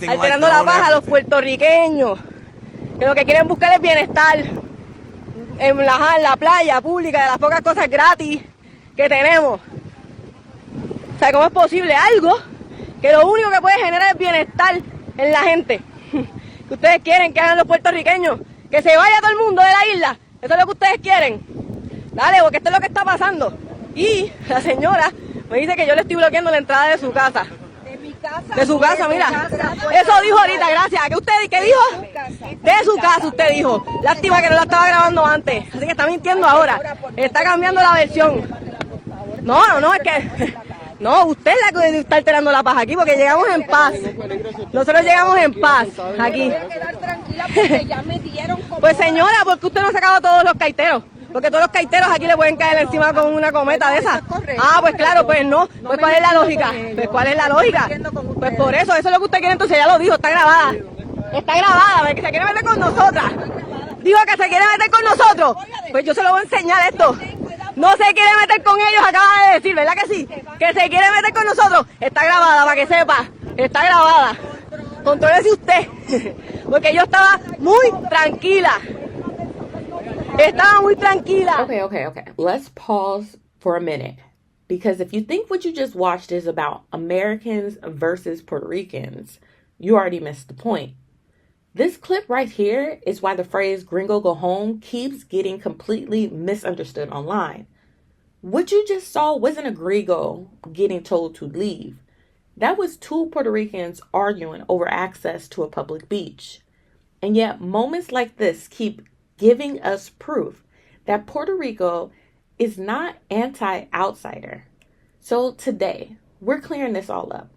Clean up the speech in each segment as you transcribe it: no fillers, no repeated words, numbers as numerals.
alterando la paz a los puertorriqueños, que lo que quieren buscar es bienestar en la playa pública, de las pocas cosas gratis que tenemos. O sea, ¿cómo es posible algo que lo único que puede generar es bienestar en la gente? Que ustedes quieren que hagan los puertorriqueños, que se vaya todo el mundo de la isla. Eso es lo que ustedes quieren. Dale, porque esto es lo que está pasando. Y la señora me dice que yo le estoy bloqueando la entrada de su casa. De mi casa. De su casa, mira. Eso dijo ahorita, gracias. ¿Qué dijo? De su casa usted dijo. Lástima que no la estaba grabando antes. Así que está mintiendo ahora. Está cambiando la versión. No, es que... No, usted es la que está alterando la paz aquí porque llegamos en paz. Nosotros llegamos en paz aquí. Voy a quedar tranquila porque ya me dieron como... Pues señora, ¿por qué usted no ha sacado a todos los caiteros? Porque todos los caiteros aquí le pueden caer encima con una cometa de esas. Ah, pues claro, pues no. Pues ¿cuál es la lógica? Pues ¿cuál es la lógica? Pues por eso es lo que usted quiere, entonces ya lo dijo, está grabada. Está grabada, que se quiere meter con nosotras. Dijo que se quiere meter con nosotros. Pues yo se lo voy a enseñar esto. No se quiere meter con ellos, acaba de decir, ¿verdad que sí? Que se quiere meter con nosotros. Está grabada, para que sepa. Está grabada. Contrólese usted. Porque yo estaba muy tranquila. Estaba muy tranquila. Okay. Let's pause for a minute. Because if you think what you just watched is about Americans versus Puerto Ricans, you already missed the point. This clip right here is why the phrase Gringo Go Home keeps getting completely misunderstood online. What you just saw wasn't a gringo getting told to leave. That was two Puerto Ricans arguing over access to a public beach. And yet moments like this keep giving us proof that Puerto Rico is not anti-outsider. So today, we're clearing this all up.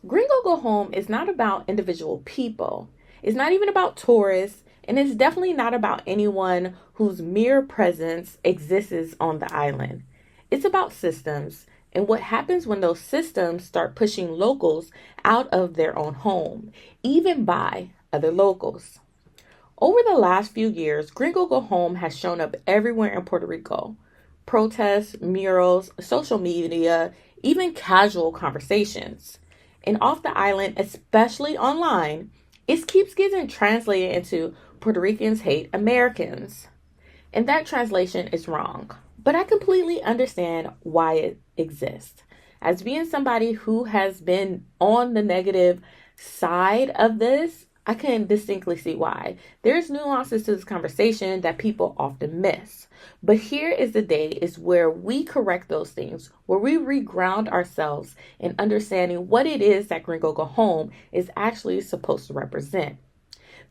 Gringo Go Home is not about individual people. It's not even about tourists, and it's definitely not about anyone whose mere presence exists on the island. It's about systems and what happens when those systems start pushing locals out of their own home, even by other locals. Over the last few years, Gringo Go Home has shown up everywhere in Puerto Rico. Protests, murals, social media, even casual conversations. And off the island, especially online, it keeps getting translated into Puerto Ricans hate Americans. And that translation is wrong. But I completely understand why it exists. As being somebody who has been on the negative side of this, I can distinctly see why. There's nuances to this conversation that people often miss. But here is the day is where we correct those things, where we reground ourselves in understanding what it is that Gringo Go Home is actually supposed to represent.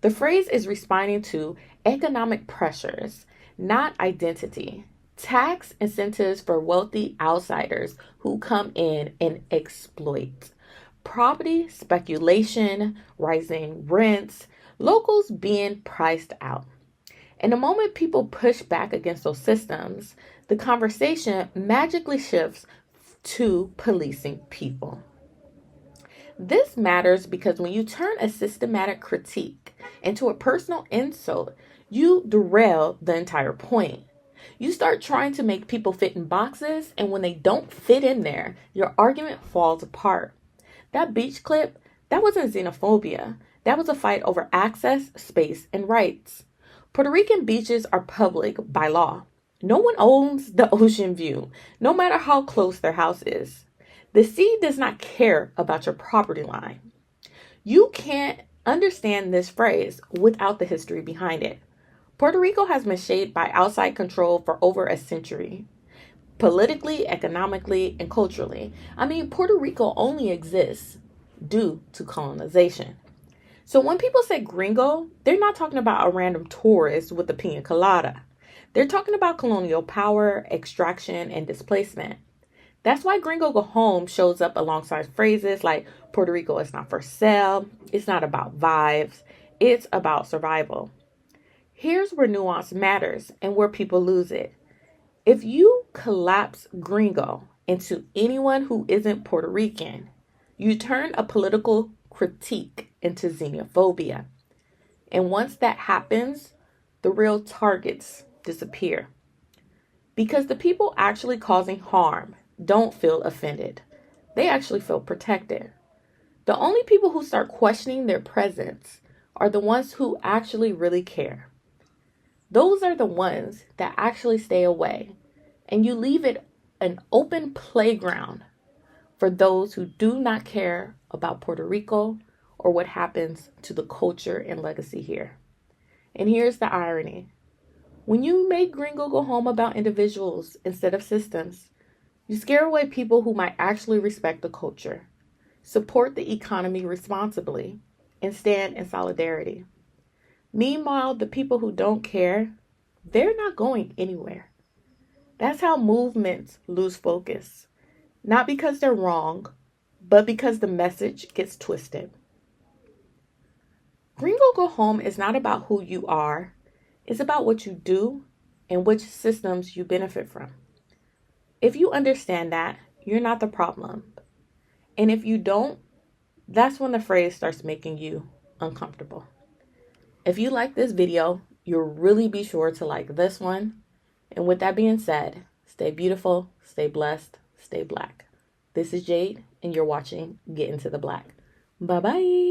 The phrase is responding to economic pressures, not identity. Tax incentives for wealthy outsiders who come in and exploit. Property speculation, rising rents, locals being priced out. And the moment people push back against those systems, the conversation magically shifts to policing people. This matters because when you turn a systematic critique into a personal insult, you derail the entire point. You start trying to make people fit in boxes, and when they don't fit in there, your argument falls apart. That beach clip, that wasn't xenophobia. That was a fight over access, space, and rights. Puerto Rican beaches are public by law. No one owns the ocean view, no matter how close their house is. The sea does not care about your property line. You can't understand this phrase without the history behind it. Puerto Rico has been shaped by outside control for over a century. Politically, economically, and culturally. I mean, Puerto Rico only exists due to colonization. So when people say gringo, they're not talking about a random tourist with a pina colada. They're talking about colonial power, extraction, and displacement. That's why Gringo Go Home shows up alongside phrases like Puerto Rico is not for sale, it's not about vibes, it's about survival. Here's where nuance matters and where people lose it. If you collapse gringo into anyone who isn't Puerto Rican, you turn a political critique into xenophobia. And once that happens, the real targets disappear. Because the people actually causing harm don't feel offended. They actually feel protected. The only people who start questioning their presence are the ones who actually really care. Those are the ones that actually stay away, and you leave it an open playground for those who do not care about Puerto Rico or what happens to the culture and legacy here. And here's the irony. When you make Gringo Go Home about individuals instead of systems, you scare away people who might actually respect the culture, support the economy responsibly, and stand in solidarity. Meanwhile, the people who don't care, they're not going anywhere. That's how movements lose focus. Not because they're wrong, but because the message gets twisted. Gringo Go Home is not about who you are. It's about what you do and which systems you benefit from. If you understand that, you're not the problem. And if you don't, that's when the phrase starts making you uncomfortable. If you like this video, you'll really be sure to like this one. And with that being said, stay beautiful, stay blessed, stay black. This is Jade, and you're watching Get Into the Black. Bye-bye.